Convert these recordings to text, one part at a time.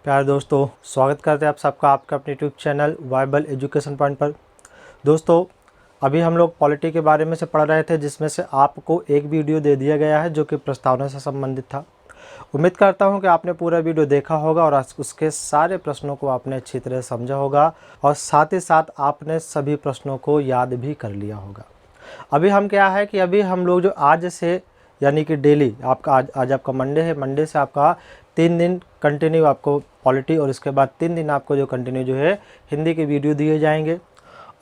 प्यारे दोस्तों, स्वागत करते हैं आप सबका आपका अपने YouTube channel viable education point पर। दोस्तों, अभी हम लोग पॉलिटी के बारे में से पढ़ रहे थे, जिसमें से आपको एक वीडियो दे दिया गया है जो कि प्रस्तावना से संबंधित था। उम्मीद करता हूं कि आपने पूरा वीडियो देखा होगा और उसके सारे प्रश्नों को आपने अच्छी तरह समझा होगा और साथ ही साथ आपने सभी प्रश्नों को याद भी कर लिया होगा। अभी हम क्या है कि अभी हम लोग जो आज से यानी कि डेली आपका आज आपका मंडे है, मंडे से आपका 3 दिन कंटिन्यू आपको पॉलिटी और इसके बाद 3 दिन आपको जो कंटिन्यू जो है हिंदी के वीडियो दिए जाएंगे।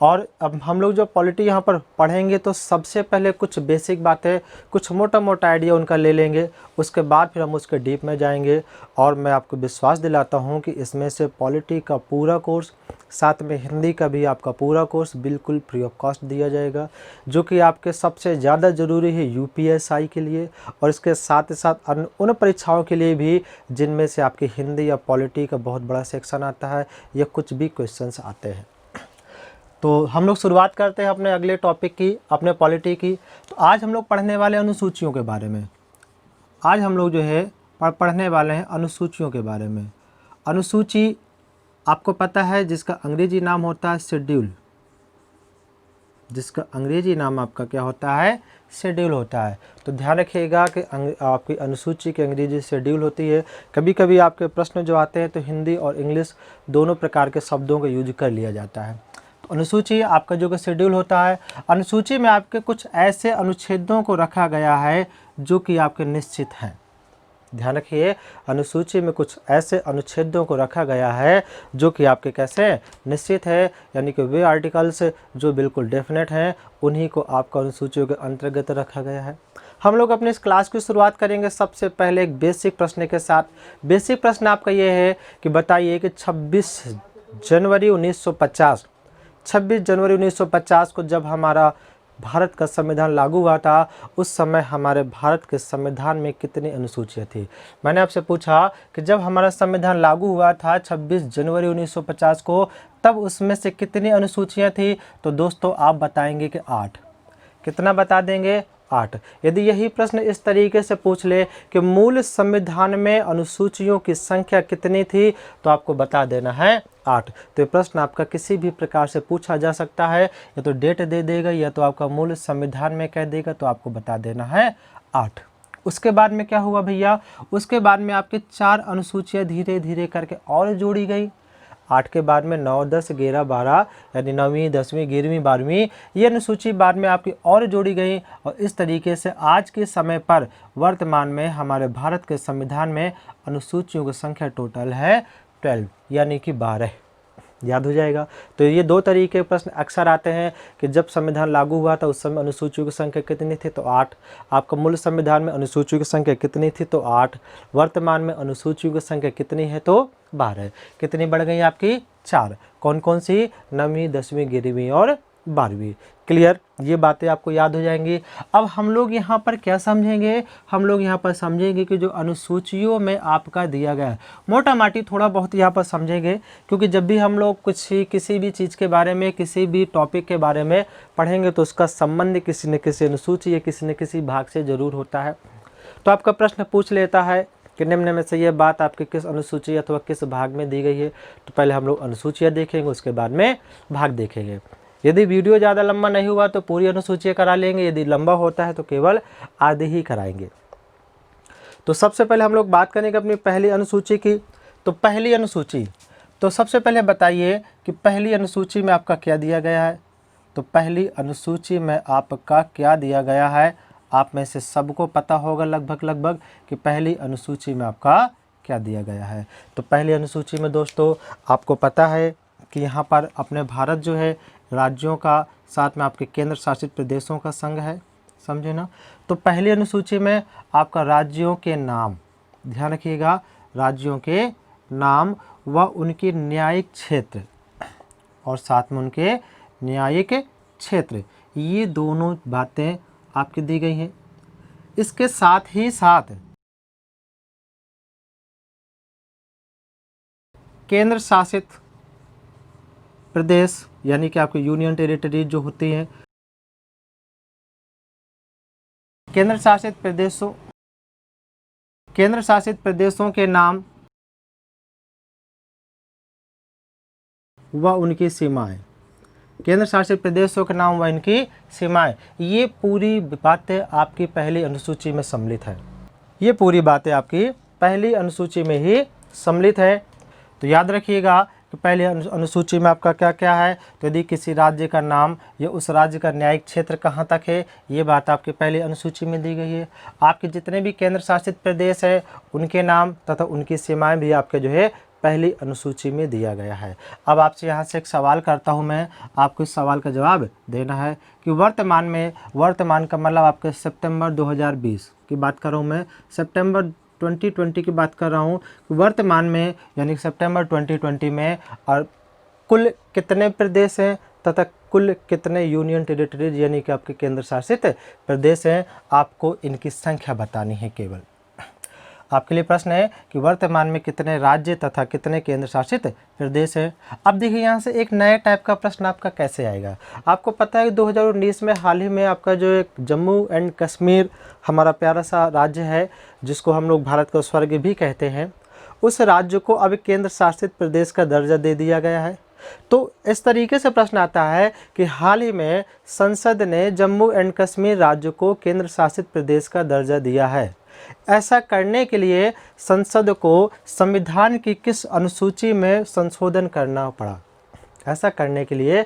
और अब हम लोग जो पॉलिटी यहाँ पर पढ़ेंगे तो सबसे पहले कुछ बेसिक बातें, कुछ मोटा मोटा आइडिया उनका ले लेंगे, उसके बाद फिर हम उसके डीप में जाएंगे। और मैं आपको विश्वास दिलाता हूँ कि इसमें से पॉलिटी का पूरा कोर्स, साथ में हिंदी का भी आपका पूरा कोर्स बिल्कुल फ्री ऑफ कॉस्ट दिया जाएगा, जो कि आपके सबसे ज़्यादा ज़रूरी है यूपीएसआई के लिए और इसके साथ ही साथ उन परीक्षाओं के लिए भी जिनमें से आपकी हिंदी या पॉलिटी का बहुत बड़ा सेक्शन आता है या कुछ भी क्वेश्चंस आते हैं। तो हम लोग शुरुआत करते हैं अपने अगले टॉपिक की, अपने पॉलिटी की। तो आज हम लोग पढ़ने वाले अनुसूचियों के बारे में। आज हम लोग जो है पढ़ने वाले हैं अनुसूचियों के बारे में। अनुसूची आपको पता है जिसका अंग्रेजी नाम होता है शेड्यूल, जिसका अंग्रेजी नाम आपका क्या होता है, शेड्यूल होता है। तो ध्यान रखिएगा कि आपकी अनुसूची की अंग्रेजी शेड्यूल होती है। कभी कभी आपके प्रश्न जो आते हैं तो हिंदी और इंग्लिश दोनों प्रकार के शब्दों का यूज कर लिया जाता है। तो अनुसूची आपका जो कि शेड्यूल होता है, अनुसूची में आपके कुछ ऐसे अनुच्छेदों को रखा गया है जो कि आपके निश्चित हैं। ध्यान रखिए, अनुसूची में कुछ ऐसे अनुच्छेदों को रखा गया है जो कि आपके कैसे निश्चित है, यानी कि वे आर्टिकल्स जो बिल्कुल डेफिनेट हैं उन्हीं को आपका अनुसूचियों के अंतर्गत रखा गया है। हम लोग अपने इस क्लास की शुरुआत करेंगे सबसे पहले एक बेसिक प्रश्न के साथ। बेसिक प्रश्न आपका ये है कि बताइए कि 26 जनवरी 1950 को जब हमारा भारत का संविधान लागू हुआ था, उस समय हमारे भारत के संविधान में कितनी अनुसूचियाँ थी। मैंने आपसे पूछा कि जब हमारा संविधान लागू हुआ था 26 जनवरी 1950 को, तब उसमें से कितनी अनुसूचियाँ थी। तो दोस्तों आप बताएंगे कि 8। कितना बता देंगे, 8। यदि यही प्रश्न इस तरीके से पूछ ले कि मूल संविधान में अनुसूचियों की संख्या कितनी थी, तो आपको बता देना है 8। तो ये प्रश्न आपका किसी भी प्रकार से पूछा जा सकता है, या तो डेट दे देगा या तो आपका मूल संविधान में कह देगा, तो आपको बता देना है 8। उसके बाद में क्या हुआ भैया, उसके बाद में आपके 4 अनुसूचियाँ धीरे धीरे करके और जोड़ी गई। 8 के बाद में 9, 10, 11, 12 यानी 9वीं, 10वीं, 11वीं, 12वीं ये अनुसूची बाद में आपकी और जोड़ी गई। और इस तरीके से आज के समय पर वर्तमान में हमारे भारत के संविधान में अनुसूचियों की संख्या टोटल है 12 यानी कि 12। याद हो जाएगा। तो ये 2 तरीके के प्रश्न अक्सर आते हैं कि जब संविधान लागू हुआ था उस समय अनुसूचियों की संख्या कितनी थी, तो 8। आपका मूल संविधान में अनुसूचियों की संख्या कितनी थी, तो 8। वर्तमान में अनुसूचियों की संख्या कितनी है, तो 12। कितनी बढ़ गई आपकी, 4। कौन कौन सी, 9वीं, 10वीं, 11वीं और 12वीं। क्लियर, ये बातें आपको याद हो जाएंगी। अब हम लोग यहाँ पर क्या समझेंगे, हम लोग यहाँ पर समझेंगे कि जो अनुसूचियों में आपका दिया गया है, मोटा माटी थोड़ा बहुत यहाँ पर समझेंगे, क्योंकि जब भी हम लोग किसी भी चीज़ के बारे में, किसी भी टॉपिक के बारे में पढ़ेंगे तो उसका संबंध किसी न किसी अनुसूची या किसी न किसी भाग से ज़रूर होता है। तो आपका प्रश्न पूछ लेता है कि निम्न में से ये बात आपकी किस अनुसूची अथवा किस भाग में दी गई है। तो पहले हम लोग अनुसूचियाँ देखेंगे, उसके बाद में भाग देखेंगे। यदि वीडियो ज़्यादा लंबा नहीं हुआ तो पूरी अनुसूची करा लेंगे, यदि लंबा होता है तो केवल आधे ही कराएंगे। तो सबसे पहले हम लोग बात करेंगे अपनी पहली अनुसूची की। तो पहली अनुसूची, तो सबसे पहले बताइए कि पहली अनुसूची में आपका क्या दिया गया है। तो पहली अनुसूची में आपका क्या दिया गया है, आप में से सबको पता होगा लगभग कि पहली अनुसूची में आपका क्या दिया गया है। तो पहली अनुसूची में दोस्तों आपको पता है कि यहाँ पर अपने भारत जो है राज्यों का, साथ में आपके केंद्र शासित प्रदेशों का संघ है, समझे ना। तो पहली अनुसूची में आपका राज्यों के नाम, ध्यान रखिएगा, राज्यों के नाम व उनके न्यायिक क्षेत्र और साथ में उनके न्यायिक क्षेत्र, ये दोनों बातें आपकी दी गई हैं। इसके साथ ही साथ केंद्र शासित प्रदेश यानी कि आपकी यूनियन टेरिटरी जो होती हैं, केंद्र शासित प्रदेशों के नाम व उनकी सीमाएं, केंद्र शासित प्रदेशों के नाम व इनकी सीमाएं, ये पूरी बातें आपकी पहली अनुसूची में सम्मिलित है। ये पूरी बातें आपकी पहली अनुसूची में ही सम्मिलित है। तो याद रखिएगा कि पहले अनुसूची में आपका क्या क्या है। तो यदि किसी राज्य का नाम या उस राज्य का न्यायिक क्षेत्र कहाँ तक है, ये बात आपकी पहली अनुसूची में दी गई है। आपके जितने भी केंद्र शासित प्रदेश है उनके नाम तथा उनकी सीमाएं भी आपके जो है पहली अनुसूची में दिया गया है। अब आपसे यहाँ से एक सवाल करता हूँ मैं, आपको इस सवाल का जवाब देना है कि वर्तमान का मतलब आपके सितंबर 2020 की बात कर रहा हूँ मैं, सितंबर 2020 की बात कर रहा हूँ। वर्तमान में यानी सितंबर 2020 में और कुल कितने प्रदेश हैं तथा कुल कितने यूनियन टेरिटरीज यानी कि आपके केंद्र शासित प्रदेश हैं, आपको इनकी संख्या बतानी है। केवल आपके लिए प्रश्न है कि वर्तमान में कितने राज्य तथा कितने केंद्र शासित प्रदेश हैं। अब देखिए यहाँ से एक नए टाइप का प्रश्न आपका कैसे आएगा। आपको पता है कि 2019 में हाल ही में आपका जो एक जम्मू एंड कश्मीर हमारा प्यारा सा राज्य है, जिसको हम लोग भारत का स्वर्ग भी कहते हैं, उस राज्य को अब केंद्र शासित प्रदेश का दर्जा दे दिया गया है। तो इस तरीके से प्रश्न आता है कि हाल ही में संसद ने जम्मू एंड कश्मीर राज्य को केंद्र शासित प्रदेश का दर्जा दिया है। ऐसा करने के लिए संसद को संविधान की किस अनुसूची में संशोधन करना पड़ा? ऐसा करने के लिए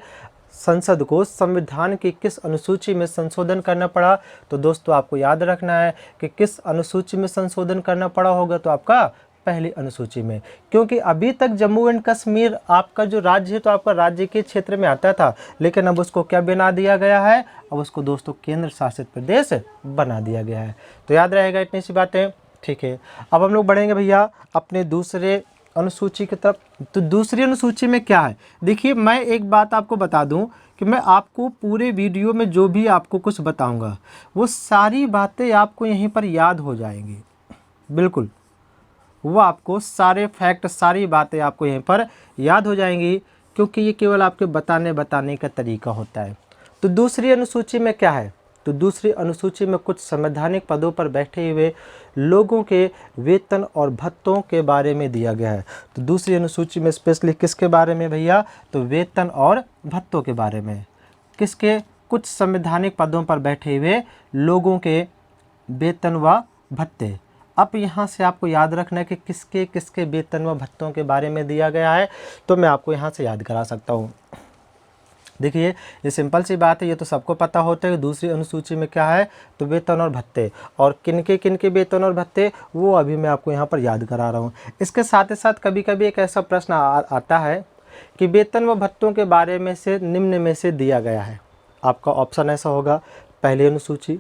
संसद को संविधान की किस अनुसूची में संशोधन करना पड़ा? तो दोस्तों आपको याद रखना है कि किस अनुसूची में संशोधन करना पड़ा होगा, तो आपका पहली अनुसूची में, क्योंकि अभी तक जम्मू एंड कश्मीर आपका जो राज्य है तो आपका राज्य के क्षेत्र में आता था, लेकिन अब उसको क्या बना दिया गया है? अब उसको दोस्तों केंद्र शासित प्रदेश बना दिया गया है। तो याद रहेगा इतनी सी बातें, ठीक है। अब हम लोग बढ़ेंगे भैया अपने दूसरे अनुसूची की तरफ। तो दूसरी अनुसूची में क्या है, देखिए मैं एक बात आपको बता दूं कि मैं आपको पूरे वीडियो में जो भी आपको कुछ बताऊंगा वो सारी बातें आपको यहीं पर याद हो जाएंगी, बिल्कुल वो आपको सारे फैक्ट सारी बातें आपको यहीं पर याद हो जाएंगी, क्योंकि ये केवल आपके बताने का तरीका होता है। तो दूसरी अनुसूची में क्या है? तो दूसरी अनुसूची में कुछ संवैधानिक पदों पर बैठे हुए लोगों के वेतन और भत्तों के बारे में दिया गया है। तो दूसरी अनुसूची में स्पेशली किसके बारे में भैया? तो वेतन और भत्तों के बारे में। किसके? कुछ संवैधानिक पदों पर बैठे हुए लोगों के वेतन व भत्ते। अब यहाँ से आपको याद रखना है कि किसके किसके वेतन व भत्तों के बारे में दिया गया है, तो मैं आपको यहाँ से याद करा सकता हूँ। देखिए ये सिंपल सी बात है, ये तो सबको पता होता है कि दूसरी अनुसूची में क्या है, तो वेतन और भत्ते, और किनके वेतन और भत्ते वो अभी मैं आपको यहाँ पर याद करा रहा हूँ। इसके साथ ही साथ कभी कभी एक ऐसा प्रश्न आता है कि वेतन व भत्तों के बारे में से निम्न में से दिया गया है। आपका ऑप्शन ऐसा होगा, पहली अनुसूची,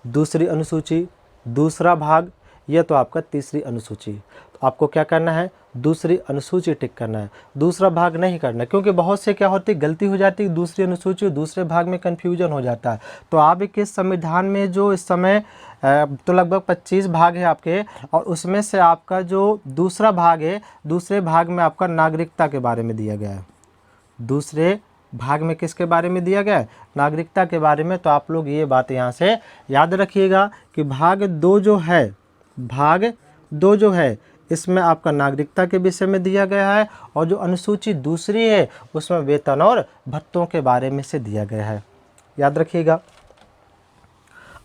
दूसरी अनुसूची, दूसरा भाग, यह तो आपका तीसरी अनुसूची। तो आपको क्या करना है? दूसरी अनुसूची टिक करना है, दूसरा भाग नहीं करना, क्योंकि बहुत से क्या होती गलती हो जाती है, दूसरी अनुसूची और दूसरे भाग में कन्फ्यूजन हो जाता है। तो आपके संविधान में जो इस समय तो लगभग 25 भाग है आपके, और उसमें से आपका जो दूसरा भाग है, दूसरे भाग में आपका नागरिकता के बारे में दिया गया है। दूसरे भाग में किसके बारे में दिया गया है? नागरिकता के बारे में। तो आप लोग ये बात यहाँ से याद रखिएगा कि भाग दो जो है इसमें आपका नागरिकता के विषय में दिया गया है, और जो अनुसूची दूसरी है उसमें वेतन और भत्तों के बारे में से दिया गया है, याद रखिएगा।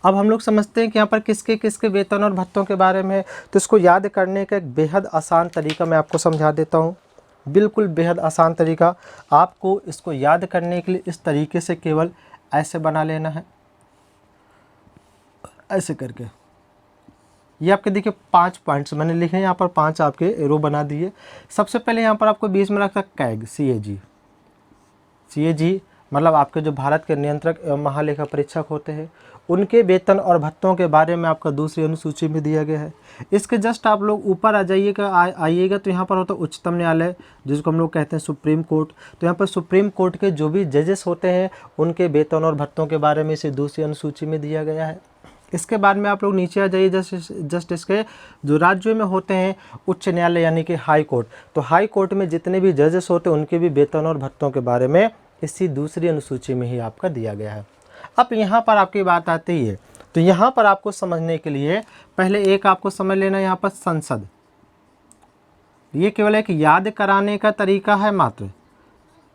अब हम लोग समझते हैं कि यहाँ पर किसके किसके वेतन और भत्तों के बारे में। तो इसको याद करने का एक बेहद आसान तरीका मैं आपको समझा देता हूँ, बिल्कुल बेहद आसान तरीका। आपको इसको याद करने के लिए इस तरीके से केवल ऐसे बना लेना है, ऐसे करके। ये आपके देखिए 5 पॉइंट्स मैंने लिखे हैं यहाँ पर, 5 आपके एरो बना दिए। सबसे पहले यहाँ पर आपको बीच में रखा कैग, CAG मतलब आपके जो भारत के नियंत्रक एवं महालेखा परीक्षक होते हैं, उनके वेतन और भत्तों के बारे में आपका दूसरी अनुसूची में दिया गया है। इसके जस्ट आप लोग ऊपर आइएगा तो यहाँ पर होता है उच्चतम न्यायालय, जिसको हम लोग कहते हैं सुप्रीम कोर्ट। तो यहाँ पर सुप्रीम कोर्ट के जो भी जजेस होते हैं उनके वेतन और भत्तों के बारे में इसे दूसरी अनुसूची में दिया गया है। इसके बाद में आप लोग नीचे आ जाइए, जस्ट इसके जो राज्यों में होते हैं उच्च न्यायालय यानी कि हाई कोर्ट। तो हाई कोर्ट में जितने भी जजेस होते हैं उनके भी वेतन और भत्तों के बारे में इसी दूसरी अनुसूची में ही आपका दिया गया है। अब यहाँ पर आपकी बात आती है, तो यहाँ पर आपको समझने के लिए पहले एक आपको समझ लेना, यहाँ पर संसद, ये केवल एक याद कराने का तरीका है मात्र।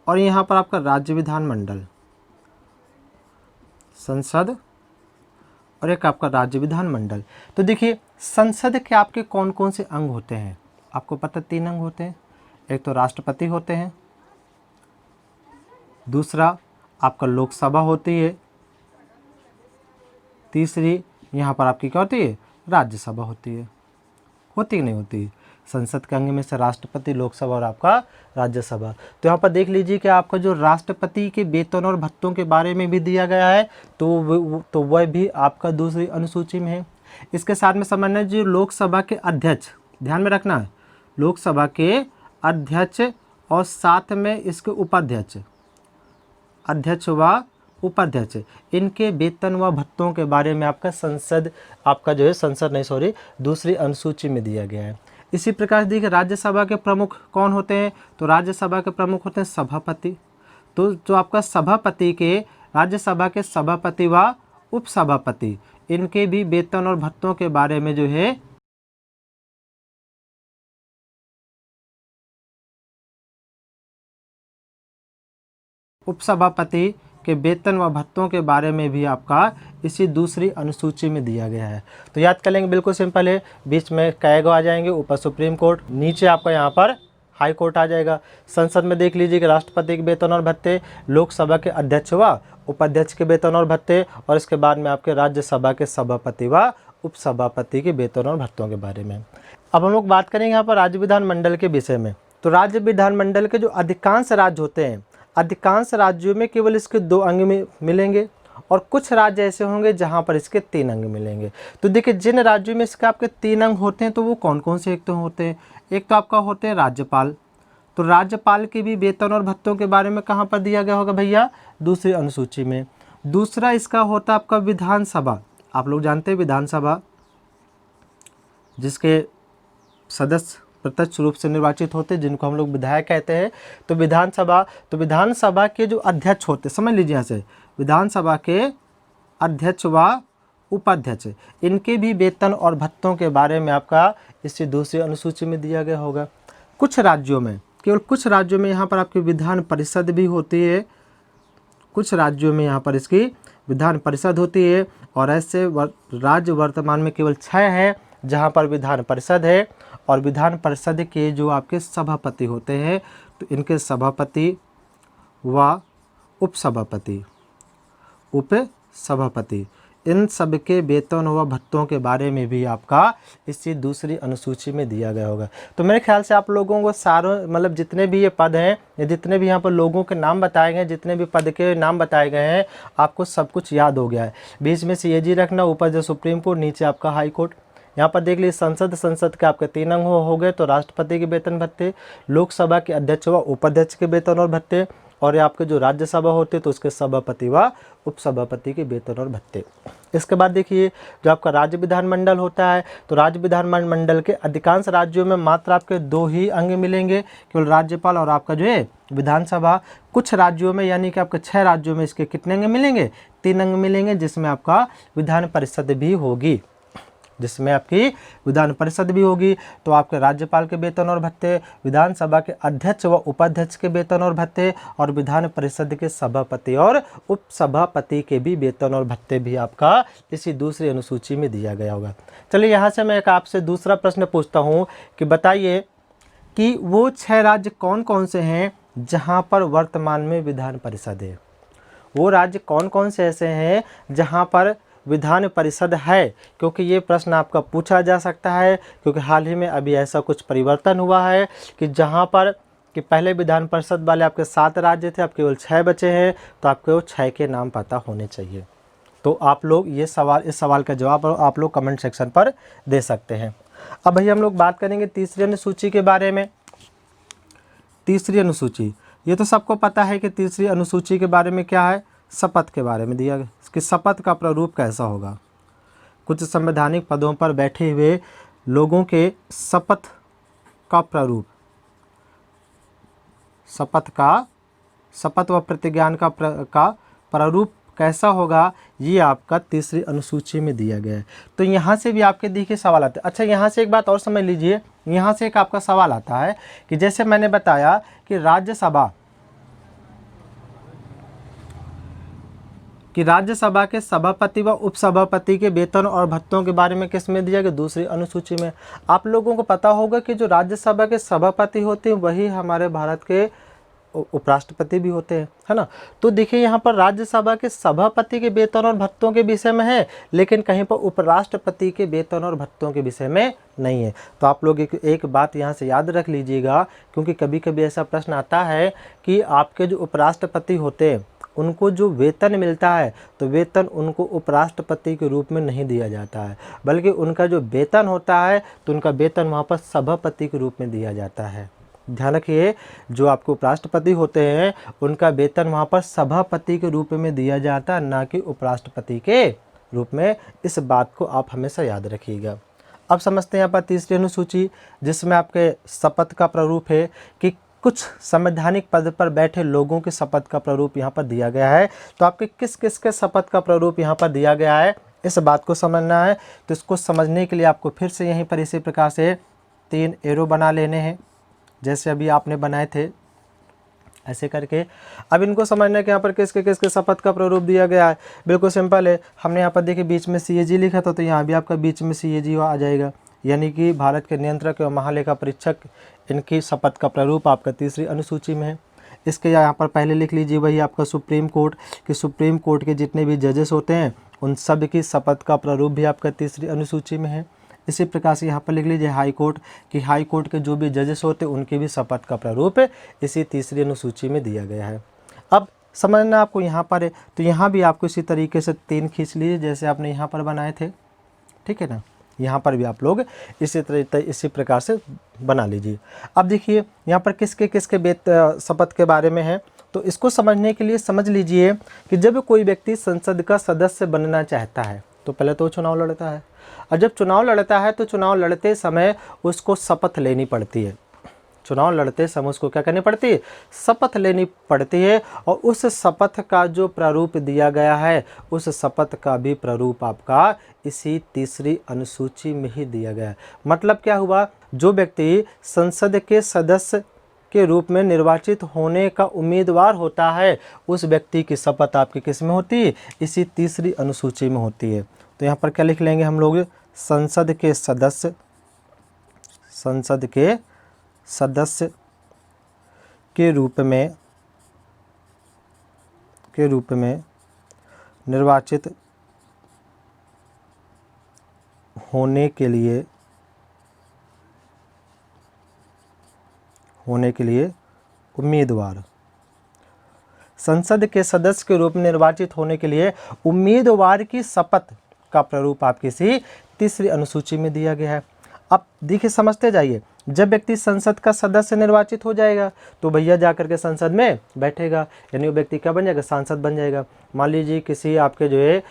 और यहाँ पर आपका राज्य विधानमंडल, संसद और एक आपका राज्य विधानमंडल। तो देखिए संसद के आपके कौन कौन से अंग होते हैं, आपको पता 3 अंग होते हैं। एक तो राष्ट्रपति होते हैं, दूसरा आपका लोकसभा होती है, तीसरी यहाँ पर आपकी क्या होती है, राज्यसभा होती है। होती कि नहीं होती? संसद के अंग में से राष्ट्रपति, लोकसभा और आपका राज्यसभा। तो यहाँ पर देख लीजिए कि आपका जो राष्ट्रपति के वेतन और भत्तों के बारे में भी दिया गया है, तो वह भी आपका दूसरी अनुसूची में है। इसके साथ में समझना जो लोकसभा के अध्यक्ष, ध्यान में रखना है, लोकसभा के अध्यक्ष और साथ में इसके उपाध्यक्ष, अध्यक्ष व उपाध्यक्ष, इनके वेतन व भत्तों के बारे में आपका दूसरी अनुसूची में दिया गया है। इसी प्रकार से देखिए राज्यसभा के प्रमुख कौन होते हैं, तो राज्यसभा के प्रमुख होते हैं सभापति। तो जो आपका सभापति के, राज्यसभा के सभापति व उपसभापति, इनके भी वेतन और भत्तों के बारे में जो है उपसभापति के वेतन व भत्तों के बारे में भी आपका इसी दूसरी अनुसूची में दिया गया है। तो याद कर लेंगे, बिल्कुल सिंपल है। बीच में कैगो आ जाएंगे, ऊपर सुप्रीम कोर्ट, नीचे आपका यहाँ पर हाई कोर्ट आ जाएगा। संसद में देख लीजिए कि राष्ट्रपति के वेतन और भत्ते, लोकसभा के अध्यक्ष व उपाध्यक्ष के वेतन और भत्ते, और इसके बाद में आपके राज्यसभा के सभापति व उपसभापति के वेतन और भत्तों के बारे में। अब हम लोग बात करेंगे यहाँ पर राज्य विधानमंडल के विषय में। तो राज्य विधानमंडल के जो अधिकांश राज्य होते हैं, अधिकांश राज्यों में केवल इसके 2 अंग में मिलेंगे, और कुछ राज्य ऐसे होंगे जहां पर इसके 3 अंग मिलेंगे। तो देखिए जिन राज्यों में इसके आपके 3 अंग होते हैं तो वो कौन कौन से एक तो होते हैं, एक तो आपका होते हैं राज्यपाल। तो राज्यपाल के भी वेतन और भत्तों के बारे में कहाँ पर दिया गया होगा भैया, दूसरी अनुसूची में। दूसरा इसका होता है आपका विधानसभा। आप लोग जानते हैं विधानसभा, जिसके सदस्य प्रत्यक्ष रूप से निर्वाचित होते हैं, जिनको हम लोग विधायक कहते हैं। तो विधानसभा के जो अध्यक्ष होते, समझ लीजिए यहाँ से, विधानसभा के अध्यक्ष व उपाध्यक्ष, इनके भी वेतन और भत्तों के बारे में आपका इसी दूसरी अनुसूची में दिया गया होगा। कुछ राज्यों में, केवल कुछ राज्यों में यहाँ पर आपकी विधान परिषद भी होती है, कुछ राज्यों में यहाँ पर इसकी विधान परिषद होती है, और ऐसे राज्य वर्तमान में केवल 6 हैं जहाँ पर विधान परिषद है। और विधान परिषद के जो आपके सभापति होते हैं, तो इनके सभापति व उपसभापति, इन सब के वेतन व भत्तों के बारे में भी आपका इसी दूसरी अनुसूची में दिया गया होगा। तो मेरे ख्याल से आप लोगों को सारों, मतलब जितने भी ये पद हैं, या जितने भी यहाँ पर लोगों के नाम बताए गए हैं, जितने भी पद के नाम बताए गए हैं, आपको सब कुछ याद हो गया है। बीच में CAG रखना, ऊपर जो सुप्रीम कोर्ट, नीचे आपका हाई कोर्ट। यहाँ पर देख लीजिए संसद के आपके 3 अंग हो गए, तो राष्ट्रपति के वेतन भत्ते, लोकसभा के अध्यक्ष व उपाध्यक्ष के वेतन और भत्ते, और आपके जो राज्यसभा होते तो उसके सभापति व उपसभापति के वेतन और भत्ते। इसके बाद देखिए जो आपका राज्य विधानमंडल होता है, तो राज्य विधानमंडल के अधिकांश राज्यों में मात्र आपके 2 ही अंग मिलेंगे, केवल राज्यपाल और आपका जो है विधानसभा। कुछ राज्यों में, यानी कि आपके 6 राज्यों में इसके कितने अंग मिलेंगे, 3 अंग मिलेंगे, जिसमें आपका विधान परिषद भी होगी, तो आपके राज्यपाल के वेतन और भत्ते, विधानसभा के अध्यक्ष व उपाध्यक्ष के वेतन और भत्ते, और विधान परिषद के सभापति और उपसभापति के भी वेतन और भत्ते भी आपका इसी दूसरी अनुसूची में दिया गया होगा। चलिए यहाँ से मैं एक आपसे दूसरा प्रश्न पूछता हूँ कि बताइए कि वो 6 राज्य कौन कौन से हैं जहाँ पर वर्तमान में विधान परिषद है। वो राज्य कौन कौन से ऐसे हैं जहाँ पर विधान परिषद है, क्योंकि ये प्रश्न आपका पूछा जा सकता है, क्योंकि हाल ही में अभी ऐसा कुछ परिवर्तन हुआ है कि जहाँ पर कि पहले विधान परिषद वाले आपके 7 राज्य थे, अब केवल 6 बचे हैं, तो आपको 6 के नाम पता होने चाहिए। तो आप लोग इस सवाल का जवाब आप लोग कमेंट सेक्शन पर दे सकते हैं। अब भैया हम लोग बात करेंगे तीसरी अनुसूची के बारे में। तीसरी अनुसूची, ये तो सबको पता है कि तीसरी अनुसूची के बारे में क्या है, शपथ के बारे में दिया गया कि शपथ का प्रारूप कैसा होगा। कुछ संवैधानिक पदों पर बैठे हुए लोगों के शपथ का प्रारूप, शपथ व प्रतिज्ञान का प्रारूप कैसा होगा, ये आपका तीसरी अनुसूची में दिया गया है। तो यहाँ से भी आपके देखिए सवाल आते हैं। अच्छा, यहाँ से एक बात और समझ लीजिए, यहाँ से एक आपका सवाल आता है कि जैसे मैंने बताया कि राज्यसभा कि राज्यसभा के सभापति व उपसभापति के वेतन और भत्तों के बारे में किस में दिया गया, दूसरी अनुसूची में। आप लोगों को पता होगा कि जो राज्यसभा के सभापति होते हैं वही हमारे भारत के उपराष्ट्रपति भी होते हैं, है ना। तो देखिए यहाँ पर राज्यसभा के सभापति के वेतन और भत्तों के विषय में है, लेकिन कहीं पर उपराष्ट्रपति के वेतन और भत्तों के विषय में नहीं है। तो आप लोग एक बात यहाँ से याद रख लीजिएगा, क्योंकि कभी कभी ऐसा प्रश्न आता है कि आपके जो उपराष्ट्रपति होते हैं उनको जो वेतन मिलता है तो वेतन उनको उपराष्ट्रपति के रूप में नहीं दिया जाता है, बल्कि उनका जो वेतन होता है तो उनका वेतन वहाँ पर सभापति के रूप में दिया जाता है। ध्यान रखिए, जो आपके उपराष्ट्रपति होते हैं उनका वेतन वहाँ पर सभापति के रूप में दिया जाता है, ना कि उपराष्ट्रपति के रूप में। इस बात को आप हमेशा याद रखिएगा। अब समझते हैं यहाँ पर तीसरी अनुसूची, जिसमें आपके शपथ का प्रारूप है कि कुछ संवैधानिक पद पर बैठे लोगों के शपथ का प्रारूप यहाँ पर दिया गया है। तो आपके किस किस के शपथ का प्रारूप यहाँ पर दिया गया है, इस बात को समझना है। तो इसको समझने के लिए आपको फिर से यहीं पर इसी प्रकार से 3 एरो बना लेने हैं, जैसे अभी आपने बनाए थे ऐसे करके। अब इनको समझना है कि यहाँ पर किसके शपथ का प्रारूप दिया गया है। बिल्कुल सिंपल है, हमने यहाँ पर देखिए बीच में CAG लिखा था, तो यहाँ भी आपका बीच में CAG आ जाएगा, यानी कि भारत के नियंत्रक एवं महालेखा परीक्षक, इनकी शपथ का प्रारूप आपका तीसरी अनुसूची में है। इसके यहाँ पर पहले लिख लीजिए वही आपका सुप्रीम कोर्ट, कि सुप्रीम कोर्ट के जितने भी जजेस होते हैं उन सब की शपथ का प्रारूप भी आपका तीसरी अनुसूची में है। इसी प्रकार से यहाँ पर लिख लीजिए हाई कोर्ट, कि हाई कोर्ट के जो भी जजेस होते हैं उनकी भी शपथ का प्रारूप इसी तीसरी अनुसूची में दिया गया है। अब समझना आपको यहाँ पर है, तो यहाँ भी आपको इसी तरीके से 3 खींच लीजिए जैसे आपने यहाँ पर बनाए थे, ठीक है ना। यहाँ पर भी आप लोग इसी प्रकार से बना लीजिए। अब देखिए यहाँ पर किसके शपथ के बारे में है, तो इसको समझने के लिए समझ लीजिए कि जब कोई व्यक्ति संसद का सदस्य बनना चाहता है तो पहले तो चुनाव लड़ता है, और जब चुनाव लड़ता है तो चुनाव लड़ते समय उसको शपथ लेनी पड़ती है। चुनाव लड़ते समय उसको क्या करनी पड़ती है, शपथ लेनी पड़ती है, और उस शपथ का जो प्रारूप दिया गया है उस शपथ का भी प्रारूप आपका इसी तीसरी अनुसूची में ही दिया गया है। मतलब क्या हुआ, जो व्यक्ति संसद के सदस्य के रूप में निर्वाचित होने का उम्मीदवार होता है उस व्यक्ति की शपथ आपकी किस में होती है, इसी तीसरी अनुसूची में होती है। तो यहाँ पर क्या लिख लेंगे हम लोग, संसद के सदस्य के रूप में निर्वाचित होने के लिए उम्मीदवार, संसद के सदस्य के रूप में निर्वाचित होने के लिए उम्मीदवार की शपथ का प्रारूप आपकी इसी तीसरी अनुसूची में दिया गया है। अब देखिए समझते जाइए, जब व्यक्ति संसद का सदस्य निर्वाचित हो जाएगा तो भैया जाकर के संसद में बैठेगा, यानी वो व्यक्ति क्या बन जाएगा, सांसद बन जाएगा। मान लीजिए किसी आपके जो है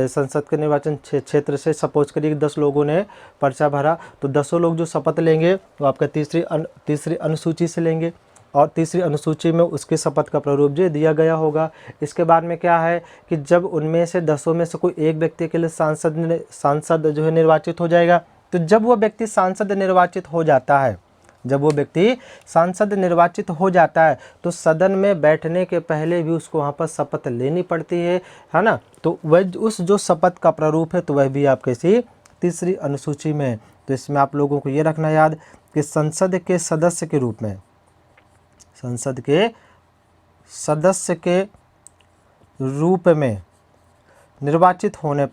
संसद के निर्वाचन क्षेत्र से सपोज करिए 10 लोगों ने पर्चा भरा, तो 10 लोग जो शपथ लेंगे वो आपका तीसरी अनुसूची से लेंगे, और तीसरी अनुसूची में उसके शपथ का प्रारूप जो दिया गया होगा। इसके बाद में क्या है कि जब उनमें से 10 में से कोई एक व्यक्ति के लिए सांसद जो है निर्वाचित हो जाएगा, तो जब वो व्यक्ति सांसद निर्वाचित हो जाता है तो सदन में बैठने के पहले भी उसको वहाँ पर शपथ लेनी पड़ती है ना। तो वह उस जो शपथ का प्रारूप है तो वह भी आपके इसी तीसरी अनुसूची में। तो इसमें आप लोगों को ये रखना याद कि संसद के सदस्य के रूप में निर्वाचित होने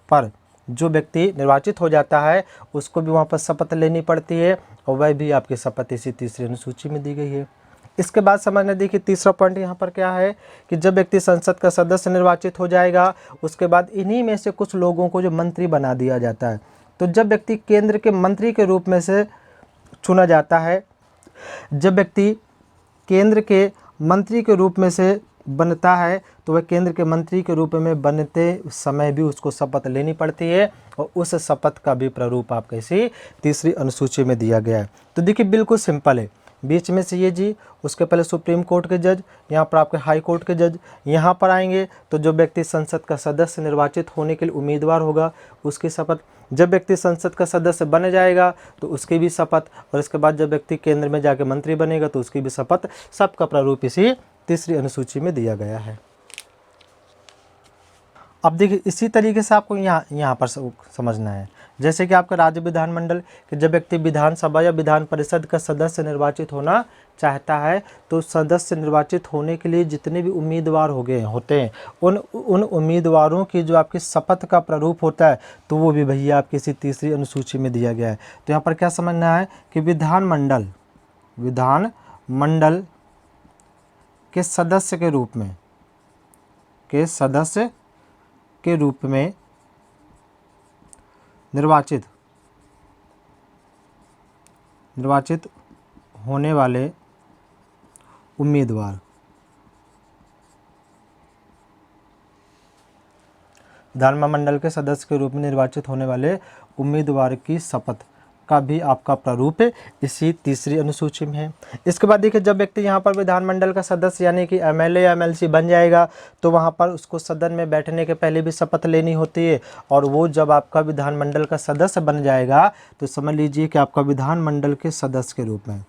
पर जो व्यक्ति निर्वाचित हो जाता है उसको भी वहाँ पर शपथ लेनी पड़ती है, और वह भी आपकी शपथ इसी तीसरी अनुसूची में दी गई है। इसके बाद समझने देखिए तीसरा पॉइंट यहाँ पर क्या है कि जब व्यक्ति संसद का सदस्य निर्वाचित हो जाएगा उसके बाद इन्हीं में से कुछ लोगों को जो मंत्री बना दिया जाता है। तो जब व्यक्ति केंद्र के मंत्री के रूप में से चुना जाता है, जब व्यक्ति केंद्र के मंत्री के रूप में से बनता है तो वह केंद्र के मंत्री के रूप में बनते समय भी उसको शपथ लेनी पड़ती है, और उस शपथ का भी प्रारूप आपके इसी तीसरी अनुसूची में दिया गया है। तो देखिए बिल्कुल सिंपल है, बीच में CAG, उसके पहले सुप्रीम कोर्ट के जज, यहाँ पर आपके हाई कोर्ट के जज, यहाँ पर आएंगे तो जो व्यक्ति संसद का सदस्य निर्वाचित होने के लिए उम्मीदवार होगा उसकी शपथ, जब व्यक्ति संसद का सदस्य बन जाएगा तो उसकी भी शपथ, और इसके बाद जब व्यक्ति केंद्र में जाके मंत्री बनेगा तो उसकी भी शपथ, सबका प्रारूप इसी तीसरी अनुसूची में दिया गया है। अब देखिए इसी तरीके से आपको यहाँ पर समझना है, जैसे कि आपका राज्य विधानमंडल कि जब व्यक्ति विधानसभा या विधान परिषद का सदस्य निर्वाचित होना चाहता है तो सदस्य निर्वाचित होने के लिए जितने भी उम्मीदवार होते हैं उन उम्मीदवारों की जो आपकी शपथ का प्रारूप होता है तो वो भी भैया आपकी इसी तीसरी अनुसूची में दिया गया है। तो यहाँ पर क्या समझना है कि विधानमंडल के सदस्य के रूप में निर्वाचित होने वाले उम्मीदवार विधानमंडल के सदस्य के रूप में निर्वाचित होने वाले उम्मीदवार की शपथ का भी आपका प्रारूप इसी तीसरी अनुसूची में है। इसके बाद देखिए जब व्यक्ति यहाँ पर विधानमंडल का सदस्य यानी कि एमएलए या एमएलसी बन जाएगा तो वहाँ पर उसको सदन में बैठने के पहले भी शपथ लेनी होती है, और वो जब आपका विधानमंडल का सदस्य बन जाएगा तो समझ लीजिए कि आपका विधानमंडल के सदस्य के रूप में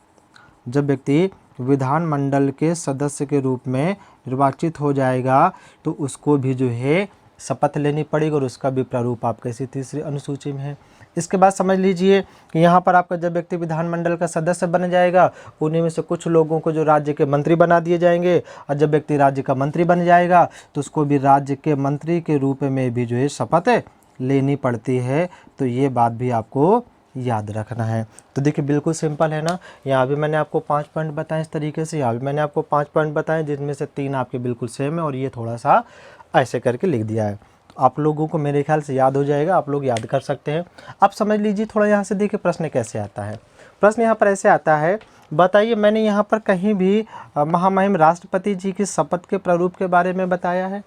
जब व्यक्ति विधानमंडल के सदस्य के रूप में निर्वाचित हो जाएगा तो उसको भी जो है शपथ लेनी पड़ेगी और उसका भी प्रारूप आपका इसी तीसरी अनुसूची में है। इसके बाद समझ लीजिए कि यहाँ पर आपका जब व्यक्ति विधानमंडल का सदस्य बन जाएगा उन्हीं में से कुछ लोगों को जो राज्य के मंत्री बना दिए जाएंगे, और जब व्यक्ति राज्य का मंत्री बन जाएगा तो उसको भी राज्य के मंत्री के रूप में भी जो है शपथ लेनी पड़ती है। तो ये बात भी आपको याद रखना है। तो देखिए बिल्कुल सिंपल है ना, यहाँ भी मैंने आपको 5 पॉइंट बताए इस तरीके से, यहाँ भी मैंने आपको 5 पॉइंट बताए जिनमें से 3 आपके बिल्कुल सेम है और ये थोड़ा सा ऐसे करके लिख दिया है। तो आप लोगों को मेरे ख्याल से याद हो जाएगा, आप लोग याद कर सकते हैं। अब समझ लीजिए थोड़ा यहाँ से देखिए प्रश्न कैसे आता है। प्रश्न यहाँ पर ऐसे आता है, बताइए मैंने यहाँ पर कहीं भी महामहिम राष्ट्रपति जी की शपथ के प्रारूप के बारे में बताया है?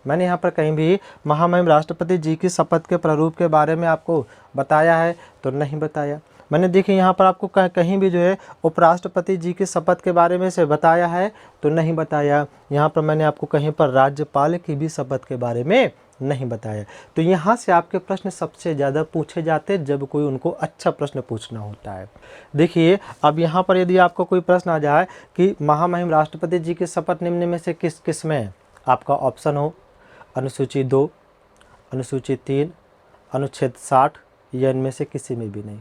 मैंने यहाँ पर कहीं भी महामहिम राष्ट्रपति जी की शपथ के प्रारूप के बारे में आपको बताया है? तो नहीं बताया। मैंने देखिए यहाँ पर आपको कहीं भी जो है उपराष्ट्रपति जी की शपथ के बारे में से बताया है? तो नहीं बताया। यहाँ पर मैंने आपको कहीं पर राज्यपाल की भी शपथ के बारे में नहीं बताया। तो यहाँ से आपके प्रश्न सबसे ज़्यादा पूछे जाते हैं जब कोई उनको अच्छा प्रश्न पूछना होता है। देखिए अब यहाँ पर यदि आपको कोई प्रश्न आ जाए कि महामहिम राष्ट्रपति जी की शपथ निम्न में से किस में है, आपका ऑप्शन हो अनुसूची 2, अनुसूची 3, अनुच्छेद 60 या इनमें से किसी में भी नहीं,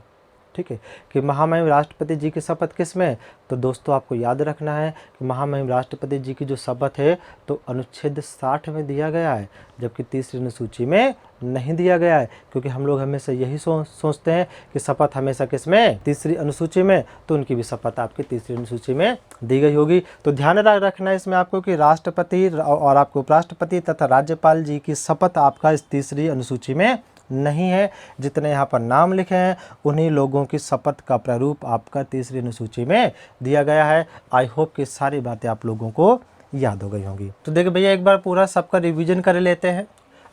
ठीक है, कि महामहिम राष्ट्रपति जी की शपथ किस में है? तो दोस्तों आपको याद रखना है कि महामहिम राष्ट्रपति जी की जो शपथ है तो अनुच्छेद 60 में दिया गया है, जबकि तीसरी अनुसूची में नहीं दिया गया है, क्योंकि हम लोग हमेशा यही सोचते हैं कि शपथ हमेशा किस में, तीसरी अनुसूची में, तो उनकी भी शपथ आपकी तीसरी अनुसूची में दी गई होगी। तो ध्यान रखना है इसमें आपको कि राष्ट्रपति और आपको उपराष्ट्रपति तथा राज्यपाल जी की शपथ आपका इस तीसरी अनुसूची में नहीं है। जितने यहाँ पर नाम लिखे हैं उन्हीं लोगों की शपथ का प्रारूप आपका तीसरी अनुसूची में दिया गया है। आई होप कि सारी बातें आप लोगों को याद हो गई होंगी। तो देखिए भैया एक बार पूरा सबका रिवीजन कर लेते हैं।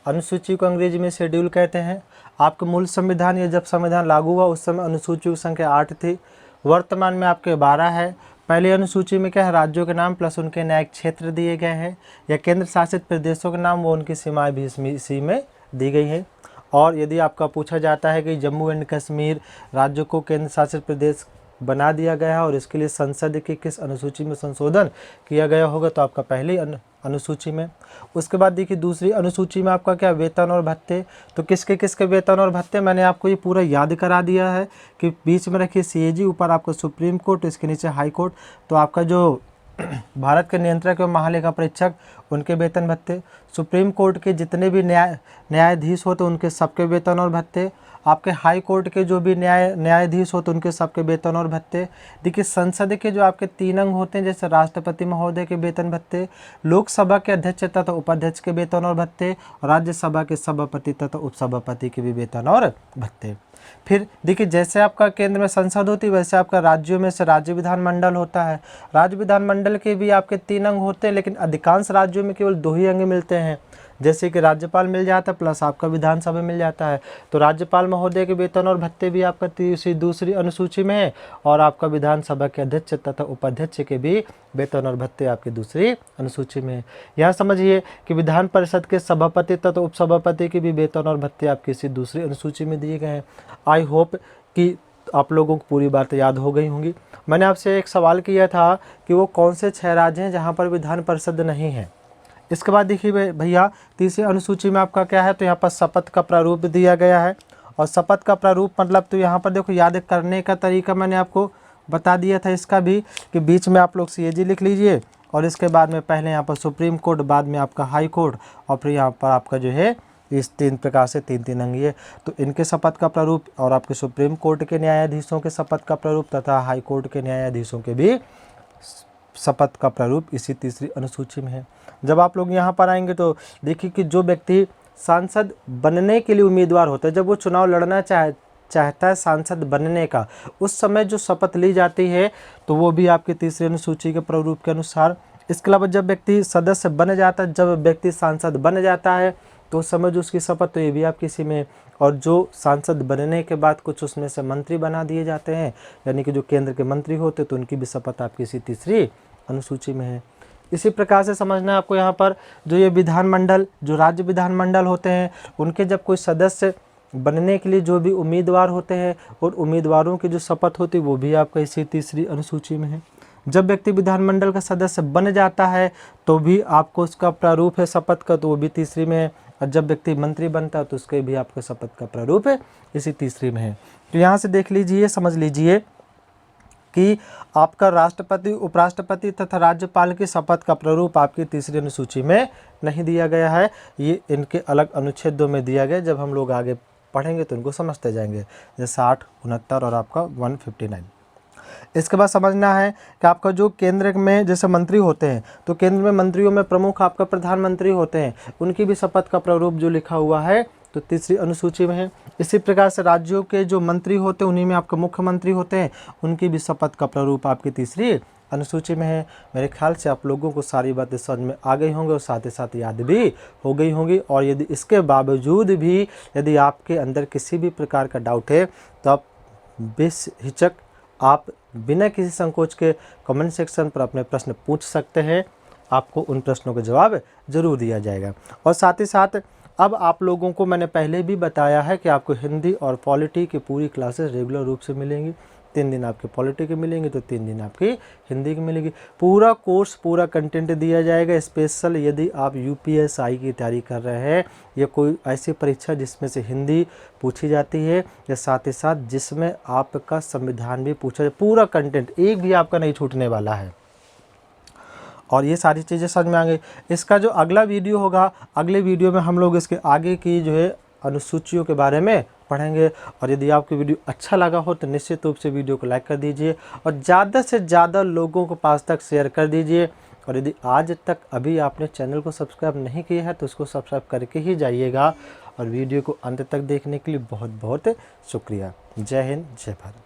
अनुसूची को अंग्रेजी में शेड्यूल कहते हैं। आपके मूल संविधान या जब संविधान लागू हुआ उस समय अनुसूची की संख्या 8 थी, वर्तमान में आपके 12 है। पहली अनुसूची में क्या है, राज्यों के नाम प्लस उनके न्यायिक क्षेत्र दिए गए हैं, या केंद्र शासित प्रदेशों के नाम वो उनकी सीमाएँ भी इसी में दी गई हैं। और यदि आपका पूछा जाता है कि जम्मू एंड कश्मीर राज्य को केंद्र शासित प्रदेश बना दिया गया है और इसके लिए संसद की किस अनुसूची में संशोधन किया गया होगा, तो आपका पहली अनुसूची में। उसके बाद देखिए दूसरी अनुसूची में आपका क्या, वेतन और भत्ते। तो किसके वेतन और भत्ते मैंने आपको ये पूरा याद करा दिया है कि बीच में रखिए सीएजी, ऊपर आपका सुप्रीम कोर्ट, इसके नीचे हाई कोर्ट। तो आपका जो भारत के नियंत्रक एवं महालेखा परीक्षक उनके वेतन भत्ते, सुप्रीम कोर्ट के जितने भी न्यायाधीश होते उनके सबके वेतन और भत्ते, आपके हाई कोर्ट के जो भी न्यायाधीश होते उनके सबके वेतन और भत्ते। देखिए संसद के जो आपके 3 अंग होते हैं जैसे राष्ट्रपति महोदय के वेतन भत्ते, लोकसभा के अध्यक्ष तथा उपाध्यक्ष के वेतन और भत्ते, राज्यसभा के सभापति तथा उपसभापति के भी वेतन और भत्ते। फिर देखिए जैसे आपका केंद्र में संसद होती है वैसे आपका राज्यों में से राज्य विधानमंडल होता है। राज्य विधानमंडल के भी आपके 3 अंग होते हैं, लेकिन अधिकांश राज्यों में केवल 2 ही अंग मिलते हैं, जैसे कि राज्यपाल मिल जाता है प्लस आपका विधानसभा मिल जाता है। तो राज्यपाल महोदय के वेतन और भत्ते भी आपका दूसरी अनुसूची में है, और आपका विधानसभा के अध्यक्ष तथा उपाध्यक्ष के भी वेतन और भत्ते आपकी दूसरी अनुसूची में है। यहाँ समझिए कि विधान परिषद के सभापति तथा उपसभापति के भी वेतन और भत्ते आपकी इसी दूसरी अनुसूची में दिए गए हैं। आई होप कि तो आप लोगों को पूरी बात याद हो गई होंगी। मैंने आपसे एक सवाल किया था कि वो कौन से 6 राज्य हैं जहाँ पर विधान परिषद नहीं है। इसके बाद देखिए भैया तीसरी अनुसूची में आपका क्या है, तो यहाँ पर शपथ का प्रारूप दिया गया है। और शपथ का प्रारूप मतलब तो यहाँ पर देखो याद करने का तरीका मैंने आपको बता दिया था इसका भी, कि बीच में आप लोग CAG लिख लीजिए और इसके बाद में पहले यहाँ पर सुप्रीम कोर्ट, बाद में आपका हाई कोर्ट और फिर यहाँ पर आपका जो है इस 3 प्रकार से 3 अंगीय। तो इनके शपथ का प्रारूप और आपके सुप्रीम कोर्ट के न्यायाधीशों के शपथ का प्रारूप तथा हाई कोर्ट के न्यायाधीशों के भी शपथ का प्रारूप इसी तीसरी अनुसूची में है। जब आप लोग यहाँ पर आएंगे तो देखिए कि जो व्यक्ति सांसद बनने के लिए उम्मीदवार होता है, जब वो चुनाव लड़ना चाहता है सांसद बनने का, उस समय जो शपथ ली जाती है तो वो भी आपकी तीसरी अनुसूची के प्रारूप के अनुसार। इसके अलावा जब व्यक्ति सदस्य बन जाता है, जब व्यक्ति सांसद बन जाता है तो उस समय जो उसकी शपथ, तो ये भी आपकी इसी में। और जो सांसद बनने के बाद कुछ उसमें से मंत्री बना दिए जाते हैं, यानी कि जो केंद्र के मंत्री होते तो उनकी भी शपथ आपकी इसी तीसरी अनुसूची में है। इसी प्रकार से समझना है आपको यहाँ पर जो ये विधानमंडल, जो राज्य विधानमंडल होते हैं, उनके जब कोई सदस्य बनने के लिए जो भी उम्मीदवार होते हैं और उम्मीदवारों की जो शपथ होती है वो भी आपका इसी तीसरी अनुसूची में है। जब व्यक्ति विधानमंडल का सदस्य बन जाता है तो भी आपको उसका प्रारूप है शपथ का, तो वो भी तीसरी में है। और जब व्यक्ति मंत्री बनता है तो उसके भी आपके शपथ का प्रारूप है इसी तीसरी में है। तो यहाँ से देख लीजिए, समझ लीजिए कि आपका राष्ट्रपति, उपराष्ट्रपति तथा राज्यपाल की शपथ का प्रारूप आपकी तीसरी अनुसूची में नहीं दिया गया है। ये इनके अलग अनुच्छेदों में दिया गया, जब हम लोग आगे पढ़ेंगे तो इनको समझते जाएंगे, जैसे 60, 69 और आपका 159। इसके बाद समझना है कि आपका जो केंद्र में जैसे मंत्री होते हैं, तो केंद्र में मंत्रियों में प्रमुख आपका प्रधानमंत्री होते हैं, उनकी भी शपथ का प्रारूप जो लिखा हुआ है तो तीसरी अनुसूची में है। इसी प्रकार से राज्यों के जो मंत्री होते हैं, उन्हीं में आपका मुख्यमंत्री होते हैं, उनकी भी शपथ का प्रारूप आपकी तीसरी अनुसूची में है। मेरे ख्याल से आप लोगों को सारी बातें समझ में आ गई होंगी और साथ ही साथ याद भी हो गई होंगी। और यदि इसके बावजूद भी यदि आपके अंदर किसी भी प्रकार का डाउट है तो आप बेहिचक, आप बिना किसी संकोच के कमेंट सेक्शन पर अपने प्रश्न पूछ सकते हैं। आपको उन प्रश्नों का जवाब जरूर दिया जाएगा। और साथ ही साथ अब आप लोगों को मैंने पहले भी बताया है कि आपको हिंदी और पॉलिटी की पूरी क्लासेस रेगुलर रूप से मिलेंगी। 3 दिन आपके पॉलिटी की मिलेंगी तो 3 दिन आपकी हिंदी की मिलेगी। पूरा कोर्स, पूरा कंटेंट दिया जाएगा स्पेशल यदि आप UPSI की तैयारी कर रहे हैं या कोई ऐसी परीक्षा जिसमें से हिंदी पूछी जाती है, या साथ ही साथ जिसमें आपका संविधान भी पूछा जाए। पूरा कंटेंट एक भी आपका नहीं छूटने वाला है। और ये सारी चीज़ें समझ में आ गई। इसका जो अगला वीडियो होगा, अगले वीडियो में हम लोग इसके आगे की जो है अनुसूचियों के बारे में पढ़ेंगे। और यदि आपको वीडियो अच्छा लगा हो तो निश्चित रूप से वीडियो को लाइक कर दीजिए और ज़्यादा से ज़्यादा लोगों को पास तक शेयर कर दीजिए। और यदि आज तक अभी आपने चैनल को सब्सक्राइब नहीं किया है तो उसको सब्सक्राइब करके ही जाइएगा। और वीडियो को अंत तक देखने के लिए बहुत बहुत शुक्रिया। जय हिंद, जय भारत।